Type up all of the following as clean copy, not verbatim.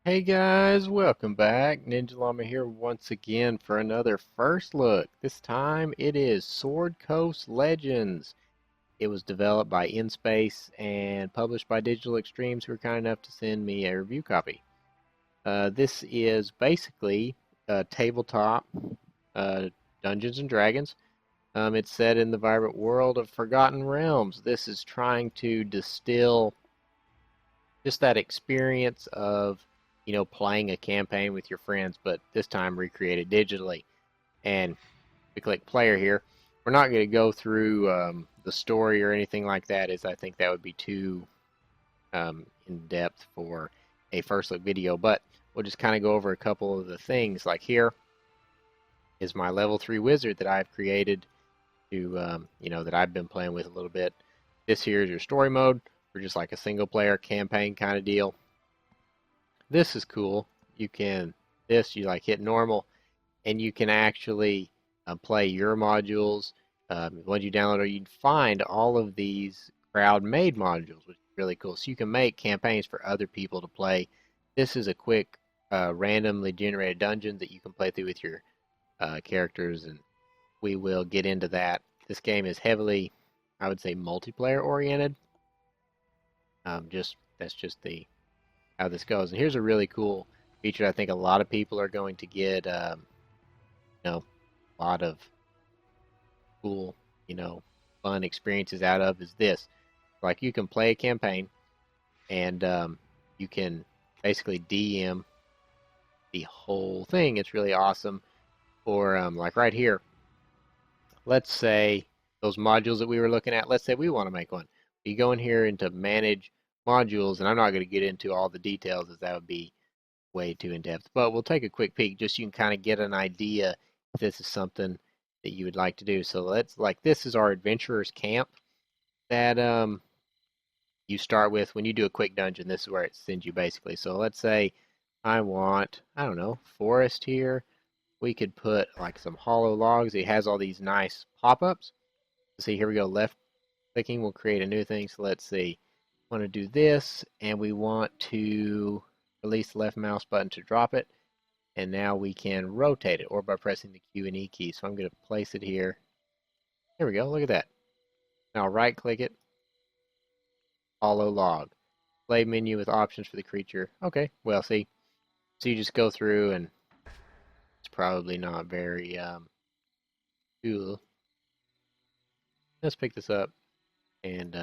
Hey guys, welcome back. Ninja Llama here once again for another first look. This time it is Sword Coast Legends. It was developed by InSpace and published by Digital Extremes, who were kind enough to send me a review copy. This is basically a tabletop uh, Dungeons and Dragons. It's set in the vibrant world of Forgotten Realms. This is trying to distill just that experience of playing a campaign with your friends, but this time recreated digitally. And we click player here. We're not going to go through the story or anything like that, as I think that would be too in depth for a first look video. But we'll just kind of go over a couple of the things. Like here is my level 3 wizard that I've created to that I've been playing with a little bit. This here is your story mode for just like a single player campaign kind of deal. This is cool. You like hit normal, and you can actually play your modules. Once you download, or you can find all of these crowd-made modules, which is really cool. So you can make campaigns for other people to play. This is a quick, randomly generated dungeon that you can play through with your characters, and we will get into that. This game is heavily, I would say, multiplayer oriented. Just that's just the how this goes. And here's a really cool feature I think a lot of people are going to get a lot of cool, fun experiences out of is this. Like you can play a campaign and you can basically DM the whole thing. It's really awesome. Or like right here, let's say those modules that we were looking at, let's say we want to make one. You go in here into manage modules, and I'm not going to get into all the details as that would be way too in depth, but we'll take a quick peek just so you can kind of get an idea if this is something that you would like to do. So this is our adventurers camp that you start with when you do a quick dungeon. This is where it sends you basically. So let's say I want, I don't know, forest here. We could put like some hollow logs. It has all these nice pop-ups. See, here we go. Left clicking will create a new thing. So let's see. Want to do this, and we want to release the left mouse button to drop it. And now we can rotate it, or by pressing the Q and E key. So I'm going to place it here. There we go. Look at that. Now right click it. Hollow log. Play menu with options for the creature. Okay. Well, see. So you just go through, and it's probably not very cool. Let's pick this up. And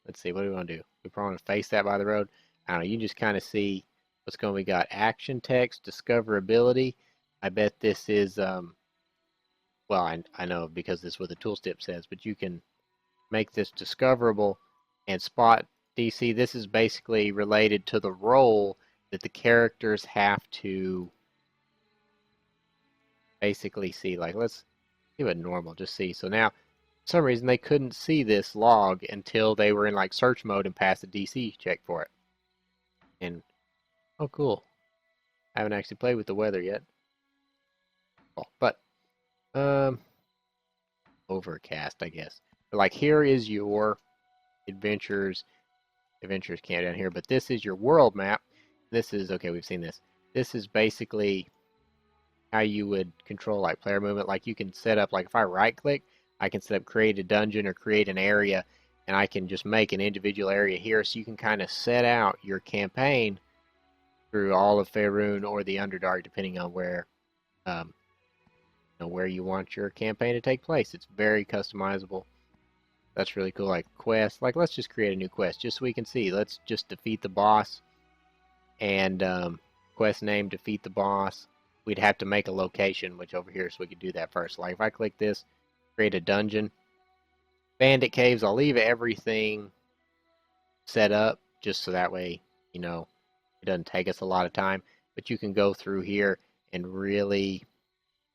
let's see. What do we want to do? We probably want to face that by the road. I don't know. You just kind of see what's going on. We got action text, discoverability. I bet this is well, I know because this is what the tooltip says, but you can make this discoverable and spot DC. This is basically related to the role that the characters have to basically see. Like, let's do it normal, just see. So now, for some reason, they couldn't see this log until they were in like search mode and passed the DC check for it. And, oh, cool. I haven't actually played with the weather yet. Oh, but, um, overcast, I guess. But like, here is your adventures camp down here, but this is your world map. This is, okay, we've seen this. This is basically how you would control like player movement. Like you can set up, like if I right click, I can set up create a dungeon or create an area, and I can just make an individual area here, so you can kind of set out your campaign through all of Faerun or the Underdark, depending on um, where you want your campaign to take place. It's very customizable. That's really cool. Like quest, like let's just create a new quest just so we can see. Let's just defeat the boss, and quest name defeat the boss. We'd have to make a location, which over here, so we could do that first. Like if I click this, create a dungeon, bandit caves. I'll leave everything set up just so that way it doesn't take us a lot of time. But you can go through here and really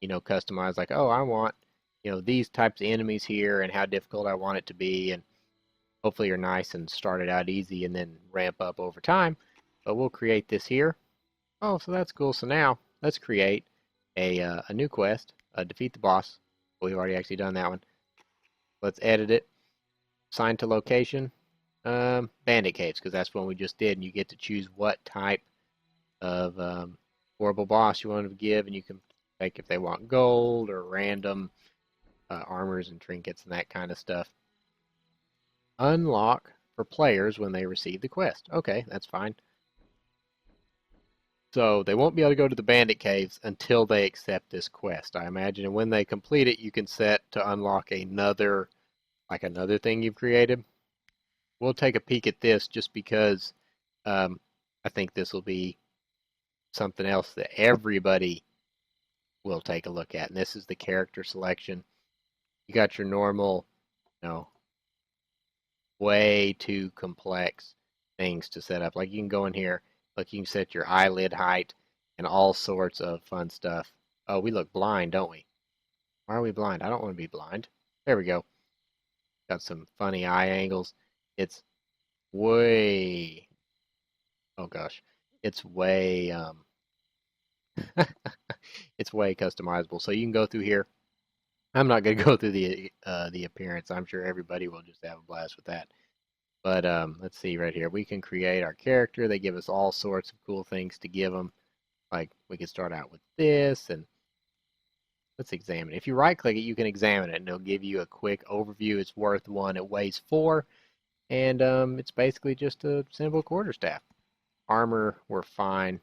customize. Like, oh, I want these types of enemies here and how difficult I want it to be, and hopefully you're nice and start it out easy and then ramp up over time. But we'll create this here. Oh, so that's cool. So now let's create a new quest, defeat the boss. We've already actually done that one. Let's edit it. Assign to location, bandit caves, because that's one we just did, and you get to choose what type of horrible boss you want to give, and you can take if they want gold or random armors and trinkets and that kind of stuff. Unlock for players when they receive the quest. Okay, that's fine. So they won't be able to go to the bandit caves until they accept this quest, I imagine. And when they complete it, you can set to unlock another, like another thing you've created. We'll take a peek at this just because um, I think this will be something else that everybody will take a look at. And this is the character selection. You got your normal, you know, way too complex things to set up. Like you can go in here, look, you can set your eyelid height and all sorts of fun stuff. Oh, we look blind, don't we? Why are we blind? I don't want to be blind. There we go. Got some funny eye angles. It's way, oh gosh, it's way, it's way customizable. So you can go through here. I'm not going to go through the appearance. I'm sure everybody will just have a blast with that. But let's see right here. We can create our character. They give us all sorts of cool things to give them. Like we could start out with this, and let's examine it. If you right click it, you can examine it, and it'll give you a quick overview. It's worth 1. It weighs 4, and it's basically just a simple quarterstaff. Armor, we're fine.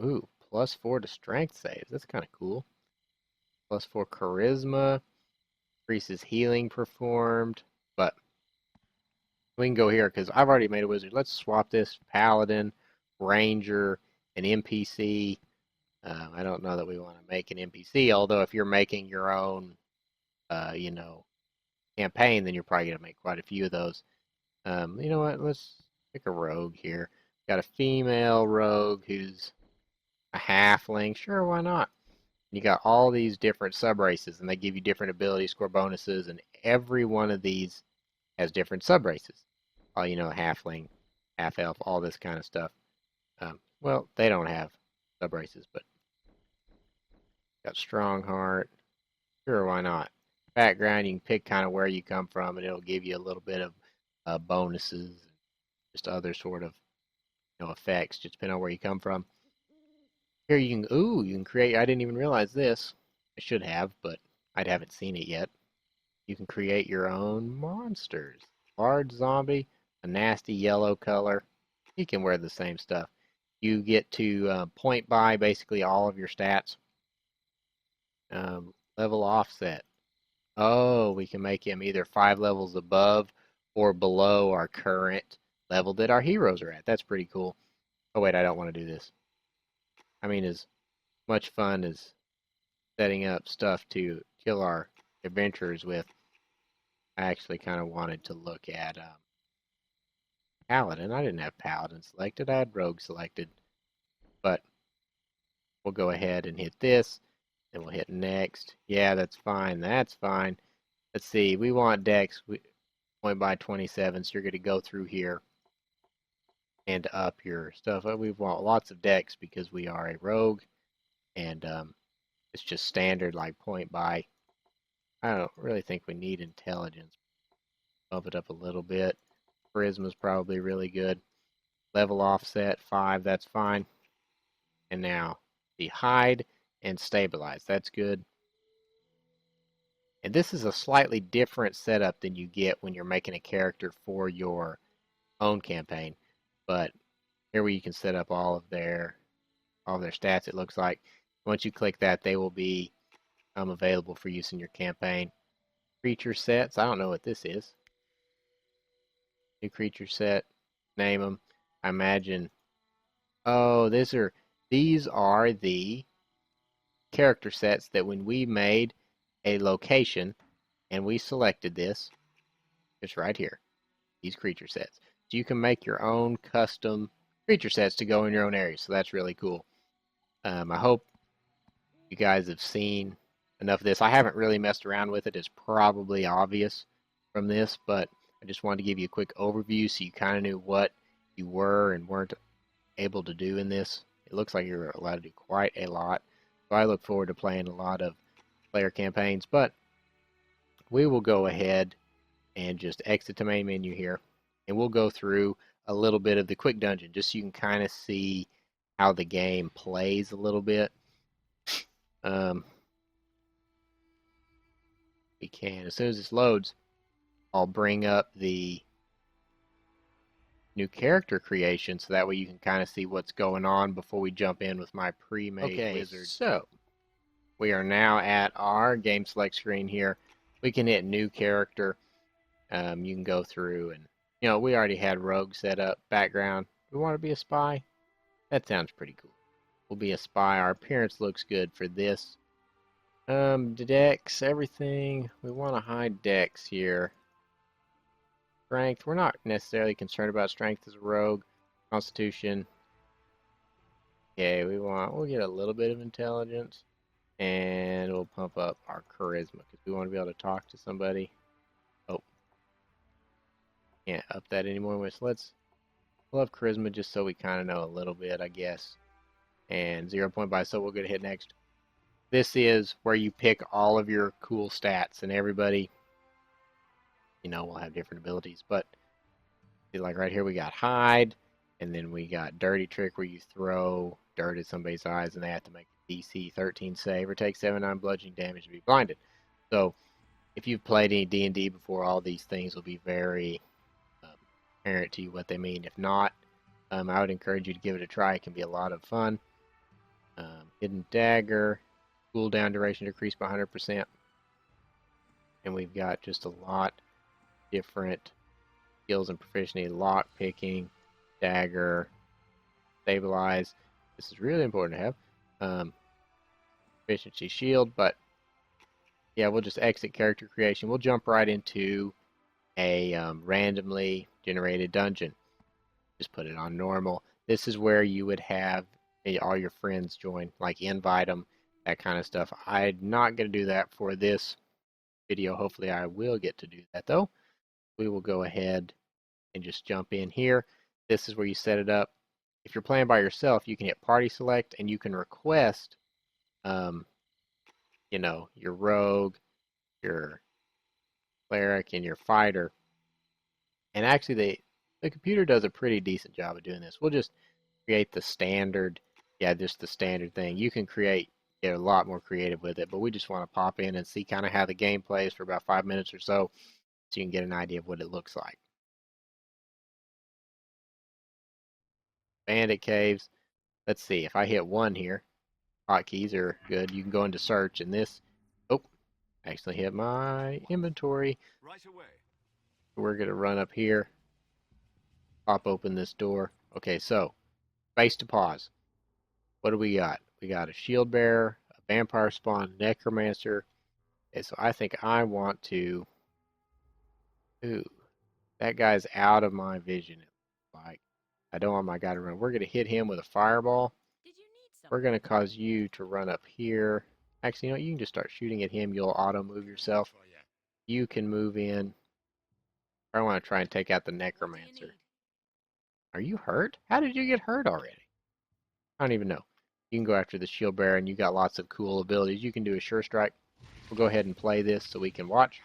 Ooh, +4 to strength saves. That's kind of cool. +4 charisma, increases healing performed. But we can go here because I've already made a wizard. Let's swap this paladin, ranger, an NPC. I don't know that we want to make an NPC, although if you're making your own, you know, campaign, then you're probably going to make quite a few of those. You know what? Let's pick a rogue here. Got a female rogue who's a halfling. Sure, why not? You got all these different sub races, and they give you different ability score bonuses, and every one of these has different sub races. Oh, you know, halfling, half elf, all this kind of stuff. Well, they don't have sub races, but got strong heart. Sure, why not? Background, you can pick kind of where you come from, and it'll give you a little bit of bonuses, just other sort of effects, just depending on where you come from. Here you can, ooh, you can create. I didn't even realize this. I should have, but I haven't seen it yet. You can create your own monsters. Large zombie, a nasty yellow color. You can wear the same stuff. You get to point by basically all of your stats. Level offset. Oh, we can make him either 5 levels above or below our current level that our heroes are at. That's pretty cool. Oh wait, I don't want to do this. I mean, as much fun as setting up stuff to kill our adventurers with, I actually kind of wanted to look at Paladin. I didn't have Paladin selected. I had Rogue selected. But we'll go ahead and hit this. Then we'll hit next. Yeah, that's fine. That's fine. Let's see. We want Dex point by 27. So you're going to go through here and up your stuff. We want lots of Dex because we are a rogue. And it's just standard like point by. I don't really think we need intelligence. Bump it up a little bit. Charisma's probably really good. Level offset 5. That's fine. And now the hide and stabilize. That's good. And this is a slightly different setup than you get when you're making a character for your own campaign. But here where you can set up all of their stats, it looks like. Once you click that, they will be available for use in your campaign. Creature sets. I don't know what this is. New creature set. Name them. I imagine. Oh, these are the character sets that when we made a location and we selected this, it's right here, these creature sets. So you can make your own custom creature sets to go in your own area. So that's really cool. I hope you guys have seen enough of this. I haven't really messed around with it. It's probably obvious from this, but I just wanted to give you a quick overview so you kind of knew what you were and weren't able to do in this. It looks like you're allowed to do quite a lot. So I look forward to playing a lot of player campaigns, but we will go ahead and just exit the main menu here, and we'll go through a little bit of the quick dungeon, just so you can kind of see how the game plays a little bit. Um, we can, as soon as this loads, I'll bring up the new character creation so that way you can kind of see what's going on before we jump in with my pre-made wizard. So we are now at our game select screen here. We can hit new character. You can go through and, we already had rogue set up. Background, we want to be a spy. That sounds pretty cool. We'll be a spy. Our appearance looks good for this. Dex, everything. We want to hide Dex here. Strength, we're not necessarily concerned about strength as a rogue. Constitution. Okay, we'll get a little bit of intelligence. And we'll pump up our charisma because we want to be able to talk to somebody. Oh. Can't up that anymore. We'll have charisma just so we kind of know a little bit, I guess. And 0 point buy, so we'll go ahead next. This is where you pick all of your cool stats, and everybody, will have different abilities. But like right here, we got hide, and then we got dirty trick where you throw dirt at somebody's eyes, and they have to make a DC 13 save or take 7/9 bludgeoning damage to be blinded. So if you've played any D&D before, all these things will be very apparent to you what they mean. If not, I would encourage you to give it a try. It can be a lot of fun. Hidden dagger, cooldown duration decreased by 100%. And we've got just a lot different skills and proficiency. Lock picking, dagger, stabilize. This is really important to have. Efficiency shield, but yeah, we'll just exit character creation. We'll jump right into a randomly generated dungeon. Just put it on normal. This is where you would have all your friends join, like invite them, that kind of stuff. I'm not going to do that for this video. Hopefully I will get to do that though. We will go ahead and just jump in here. This is where you set it up. If you're playing by yourself, you can hit party select and you can request your rogue, your cleric, and your fighter. And actually the computer does a pretty decent job of doing this. We'll just create the standard, just the standard thing. You can get a lot more creative with it, but we just want to pop in and see kind of how the game plays for about 5 minutes or so you can get an idea of what it looks like. Bandit caves. Let's see, if I hit 1 here, hotkeys are good. You can go into search, and this, actually hit my inventory. Right away. We're going to run up here, pop open this door. Okay, so space to pause. What do we got? We got a shield bearer, a vampire spawn, necromancer. Okay, so I think I want to. That guy's out of my vision. Like, I don't want my guy to run. We're going to hit him with a fireball. We're going to cause you to run up here. Actually, you can just start shooting at him. You'll auto move yourself. You can move in. I want to try and take out the necromancer. Are you hurt? How did you get hurt already? I don't even know. You can go after the shield bearer, and you got lots of cool abilities. You can do a sure strike. We'll go ahead and play this so we can watch.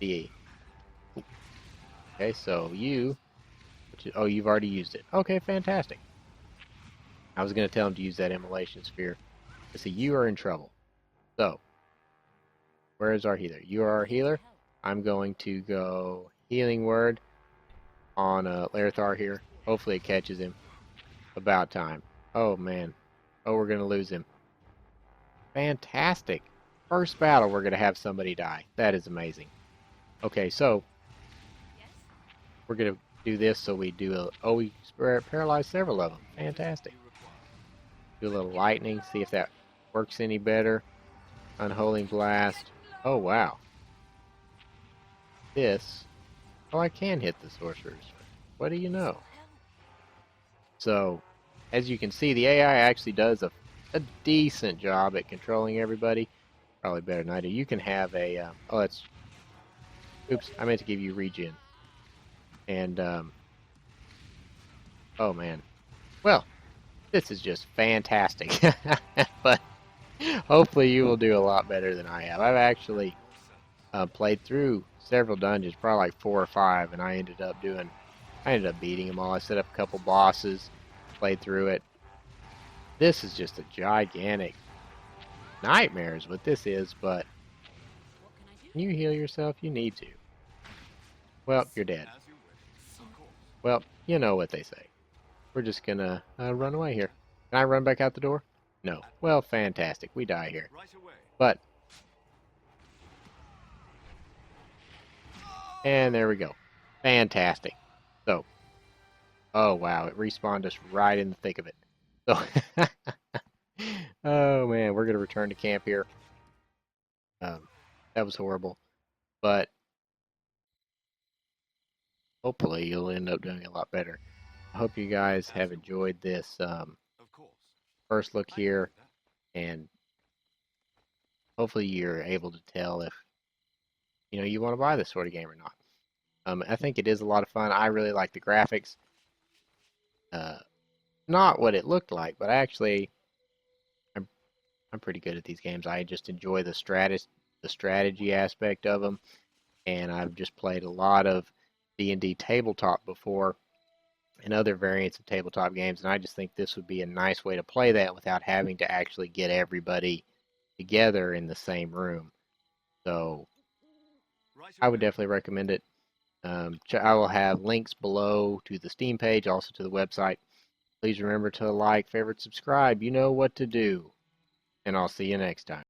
Okay, so you've already used it. Okay, fantastic. I was going to tell him to use that immolation sphere. Let's see, you are in trouble. So, where is our healer? You are our healer. I'm going to go healing word on Larethar here. Hopefully it catches him. About time. Oh, man. Oh, we're going to lose him. Fantastic. First battle, we're going to have somebody die. That is amazing. Okay, so we're going to do this so we do we paralyze several of them. Fantastic. Do a little lightning, see if that works any better. Unholy blast. Oh, wow. I can hit the sorcerers. What do you know? So, as you can see, the AI actually does a decent job at controlling everybody. Probably better than I do. You can have a, oops, I meant to give you regen. And, oh man. Well, this is just fantastic. But hopefully you will do a lot better than I have. I've actually played through several dungeons, probably like 4 or 5, and I ended up doing I ended up beating them all. I set up a couple bosses, played through it. This is just a gigantic nightmare is what this is, but can you heal yourself? You need to. Well, you're dead. Well, you know what they say. We're just gonna run away here. Can I run back out the door? No. Well, fantastic. We die here. But, and there we go. Fantastic. So, oh wow, it respawned us right in the thick of it. So, oh man, we're gonna return to camp here. That was horrible, but hopefully you'll end up doing a lot better. I hope you guys have enjoyed this first look here, and hopefully you're able to tell if you want to buy this sort of game or not. I think it is a lot of fun. I really like the graphics. Not what it looked like, but actually, I'm pretty good at these games. I just enjoy the strategy aspect of them, and I've just played a lot of D&D tabletop before and other variants of tabletop games, and I just think this would be a nice way to play that without having to actually get everybody together in the same room. So I would definitely recommend it. I will have links below to the Steam page, also to the website. Please remember to like, favorite, subscribe. You know what to do. And I'll see you next time.